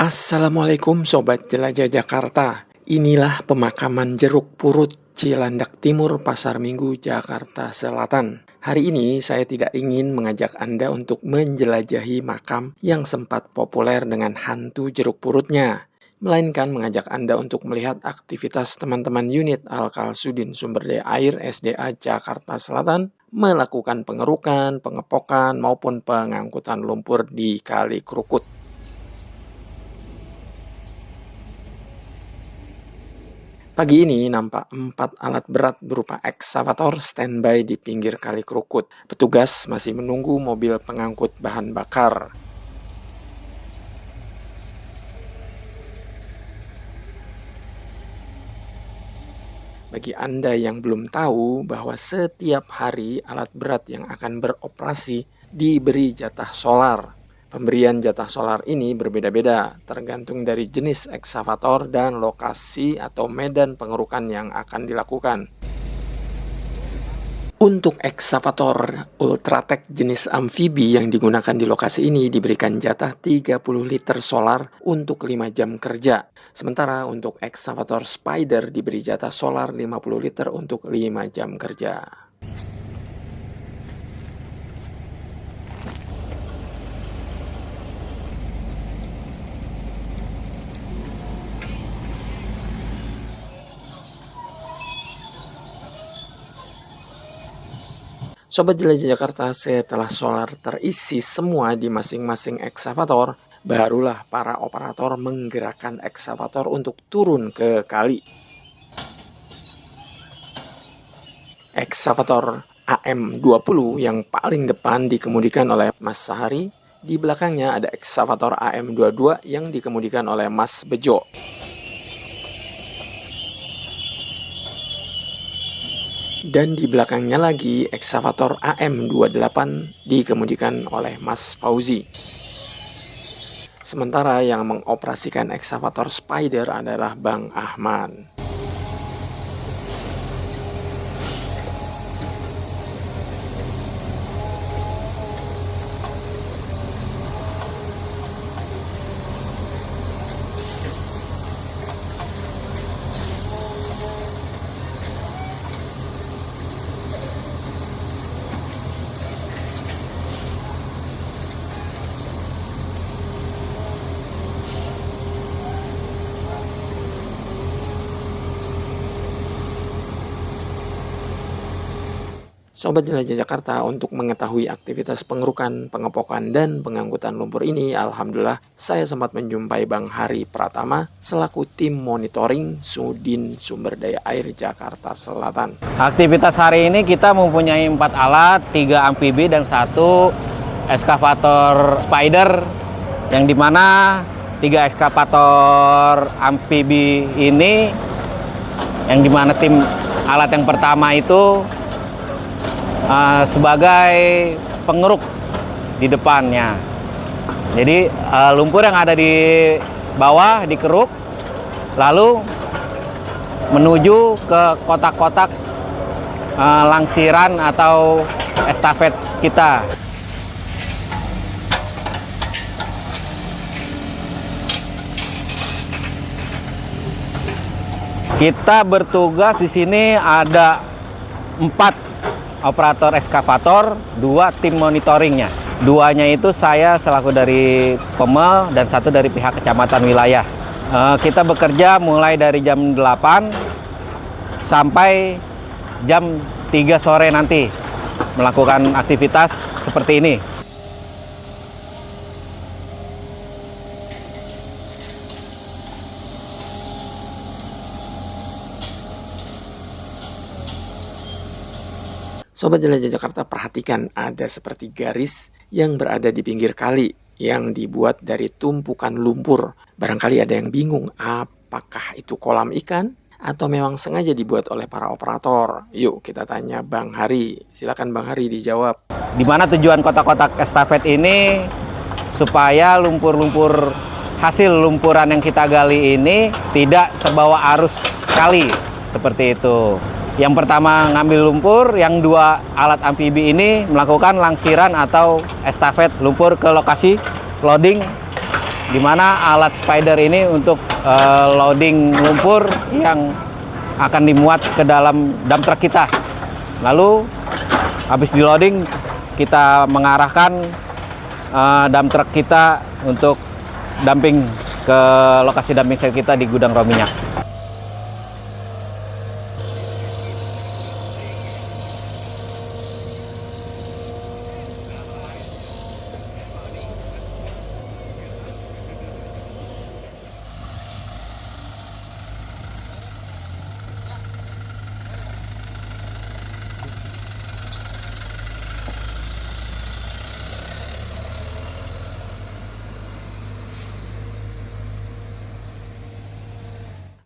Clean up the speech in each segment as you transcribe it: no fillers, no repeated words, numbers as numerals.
Assalamualaikum Sobat Jelajah Jakarta. Inilah pemakaman Jeruk Purut, Cilandak Timur, Pasar Minggu, Jakarta Selatan. Hari ini saya tidak ingin mengajak Anda untuk menjelajahi makam yang sempat populer dengan hantu jeruk purutnya, melainkan mengajak Anda untuk melihat aktivitas teman-teman unit Al-Kalsudin Sumber Daya Air SDA Jakarta Selatan melakukan pengerukan, pengepokan, maupun pengangkutan lumpur di Kali Krukut. Pagi ini nampak 4 alat berat berupa ekskavator standby di pinggir Kali Krukut. Petugas masih menunggu mobil pengangkut bahan bakar. Bagi Anda yang belum tahu bahwa setiap hari alat berat yang akan beroperasi diberi jatah solar. Pemberian jatah solar ini berbeda-beda tergantung dari jenis ekskavator dan lokasi atau medan pengerukan yang akan dilakukan. Untuk ekskavator Ultratech jenis amfibi yang digunakan di lokasi ini diberikan jatah 30 liter solar untuk 5 jam kerja. Sementara untuk ekskavator Spider diberi jatah solar 50 liter untuk 5 jam kerja. Sobat Jelajah Jakarta, setelah solar terisi semua di masing-masing ekskavator, barulah para operator menggerakkan ekskavator untuk turun ke kali. Ekskavator AM20 yang paling depan dikemudikan oleh Mas Sahari, di belakangnya ada ekskavator AM22 yang dikemudikan oleh Mas Bejo. Dan di belakangnya lagi ekskavator AM28 dikemudikan oleh Mas Fauzi. Sementara yang mengoperasikan ekskavator Spider adalah Bang Ahmad. Sobat Jelajah Jakarta, untuk mengetahui aktivitas pengerukan, pengepokan, dan pengangkutan lumpur ini, alhamdulillah saya sempat menjumpai Bang Hari Pratama selaku tim monitoring Sudin Sumber Daya Air Jakarta Selatan. Aktivitas hari ini kita mempunyai 4 alat, 3 amfibi dan 1 ekskavator Spider, yang dimana 3 ekskavator amfibi ini, yang dimana tim alat yang pertama itu sebagai pengeruk di depannya. Jadi lumpur yang ada di bawah dikeruk, lalu menuju ke kotak-kotak langsiran atau estafet kita. Kita bertugas di sini ada 4 operator ekskavator, 2 tim monitoringnya. 2-nya itu saya selaku dari Pemel dan 1 dari pihak kecamatan wilayah. Kita bekerja mulai dari jam 8 sampai jam 3 sore nanti melakukan aktivitas seperti ini. Sobat Jelajah Jakarta, perhatikan ada seperti garis yang berada di pinggir kali yang dibuat dari tumpukan lumpur. Barangkali ada yang bingung, apakah itu kolam ikan atau memang sengaja dibuat oleh para operator? Yuk kita tanya Bang Hari. Silakan Bang Hari dijawab. Di mana tujuan kotak-kotak estafet ini supaya lumpur-lumpur hasil lumpuran yang kita gali ini tidak terbawa arus kali, seperti itu. Yang pertama ngambil lumpur, yang 2 alat amfibi ini melakukan langsiran atau estafet lumpur ke lokasi loading di mana alat spider ini untuk loading lumpur yang akan dimuat ke dalam dump truck kita. Lalu habis di loading, kita mengarahkan dump truck kita untuk dumping ke lokasi dumping site kita di gudang raw minyak.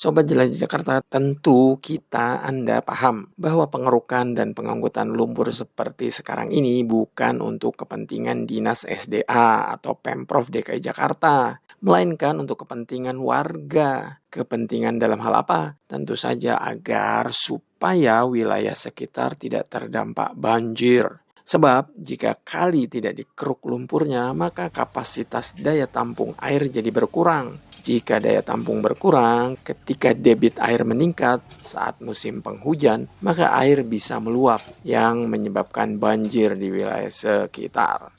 Sobat Jelajah Jakarta, tentu Anda paham bahwa pengerukan dan pengangkutan lumpur seperti sekarang ini bukan untuk kepentingan Dinas SDA atau Pemprov DKI Jakarta, melainkan untuk kepentingan warga. Kepentingan dalam hal apa? Tentu saja agar supaya wilayah sekitar tidak terdampak banjir. Sebab jika kali tidak dikeruk lumpurnya, maka kapasitas daya tampung air jadi berkurang. Jika daya tampung berkurang, ketika debit air meningkat saat musim penghujan, maka air bisa meluap yang menyebabkan banjir di wilayah sekitar.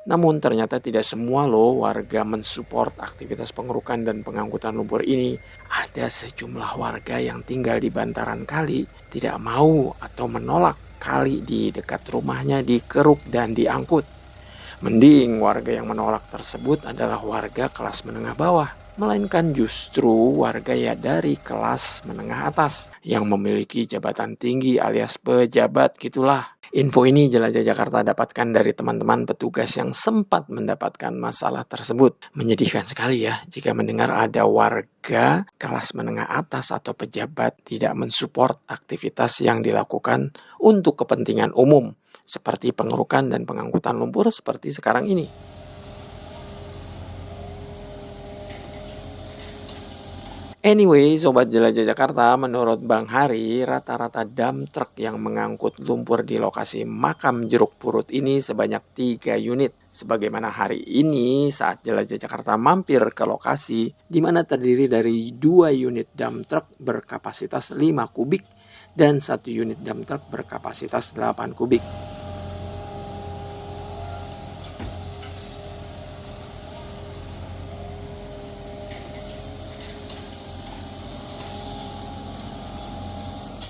Namun ternyata tidak semua warga mensupport aktivitas pengerukan dan pengangkutan lumpur ini. Ada sejumlah warga yang tinggal di bantaran kali tidak mau atau menolak kali di dekat rumahnya dikeruk dan diangkut. Mending warga yang menolak tersebut adalah warga kelas menengah bawah, melainkan justru warga dari kelas menengah atas yang memiliki jabatan tinggi alias pejabat gitulah. Info ini Jelajah Jakarta dapatkan dari teman-teman petugas yang sempat mendapatkan masalah tersebut. Menyedihkan sekali ya jika mendengar ada warga kelas menengah atas atau pejabat tidak mensupport aktivitas yang dilakukan untuk kepentingan umum, seperti pengerukan dan pengangkutan lumpur seperti sekarang ini. Anyway, Sobat Jelajah Jakarta, menurut Bang Hari, rata-rata dump truck yang mengangkut lumpur di lokasi makam Jeruk Purut ini sebanyak 3 unit. Sebagaimana hari ini saat Jelajah Jakarta mampir ke lokasi, di mana terdiri dari 2 unit dump truck berkapasitas 5 kubik dan 1 unit dump truck berkapasitas 8 kubik.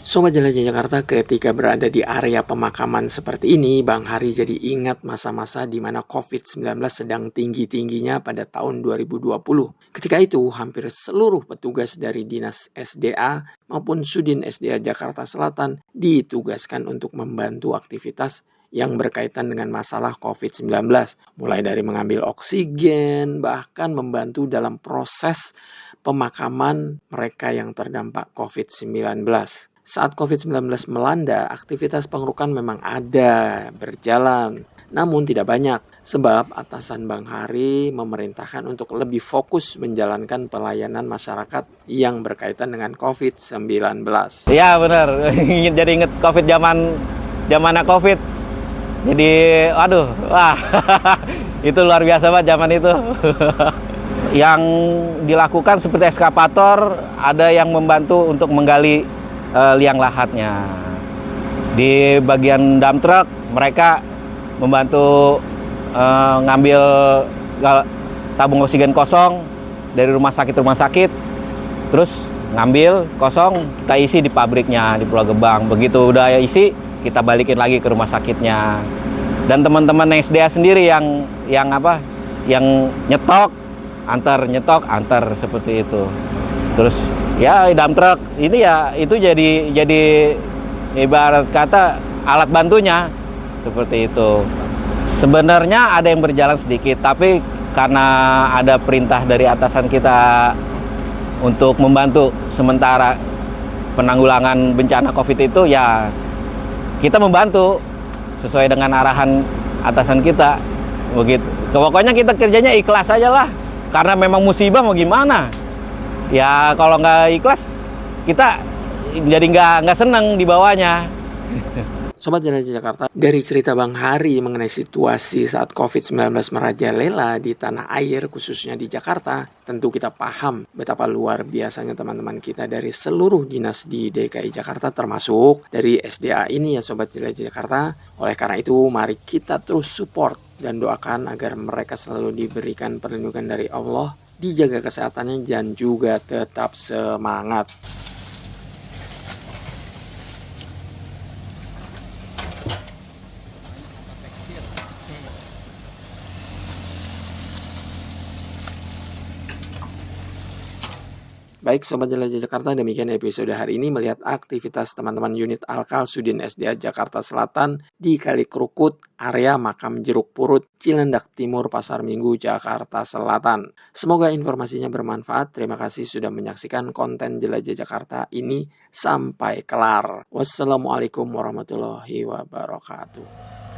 Sobat Jelajah Jakarta, ketika berada di area pemakaman seperti ini, Bang Hari jadi ingat masa-masa di mana COVID-19 sedang tinggi-tingginya pada tahun 2020. Ketika itu, hampir seluruh petugas dari Dinas SDA maupun Sudin SDA Jakarta Selatan ditugaskan untuk membantu aktivitas yang berkaitan dengan masalah COVID-19. Mulai dari mengambil oksigen, bahkan membantu dalam proses pemakaman mereka yang terdampak COVID-19. Saat COVID-19 melanda, aktivitas pengerukan memang ada, berjalan. Namun tidak banyak, sebab atasan Bang Hari memerintahkan untuk lebih fokus menjalankan pelayanan masyarakat yang berkaitan dengan COVID-19. Iya benar, jadi inget COVID zaman COVID. Jadi, aduh, wah, itu luar biasa banget zaman itu. Yang dilakukan seperti eskavator, ada yang membantu untuk menggali liang lahatnya. Di bagian dump truck mereka membantu ngambil tabung oksigen kosong dari rumah sakit, terus ngambil kosong kita isi di pabriknya di Pulau Gebang. Begitu udah isi kita balikin lagi ke rumah sakitnya. Dan teman-teman SDA sendiri yang nyetok antar seperti itu. Terus ya dump truck ini ya itu jadi ibarat kata alat bantunya seperti itu. Sebenarnya ada yang berjalan sedikit, tapi karena ada perintah dari atasan kita untuk membantu sementara penanggulangan bencana COVID itu, ya kita membantu sesuai dengan arahan atasan kita begitu. Pokoknya kita kerjanya ikhlas aja lah, karena memang musibah mau gimana. Ya kalau nggak ikhlas kita jadi nggak seneng di bawahnya. Sobat Jelajah Jakarta, dari cerita Bang Hari mengenai situasi saat COVID-19 merajalela di tanah air, khususnya di Jakarta, tentu kita paham betapa luar biasanya teman-teman kita dari seluruh dinas di DKI Jakarta, termasuk dari SDA ini ya Sobat Jelajah Jakarta. Oleh karena itu, mari kita terus support dan doakan agar mereka selalu diberikan perlindungan dari Allah, dijaga kesehatannya dan juga tetap semangat. Baik Sobat Jelajah Jakarta, demikian episode hari ini melihat aktivitas teman-teman unit Alkal Sudin SDA Jakarta Selatan di Kali Krukut, area Makam Jeruk Purut, Cilandak Timur, Pasar Minggu, Jakarta Selatan. Semoga informasinya bermanfaat. Terima kasih sudah menyaksikan konten Jelajah Jakarta ini sampai kelar. Wassalamualaikum warahmatullahi wabarakatuh.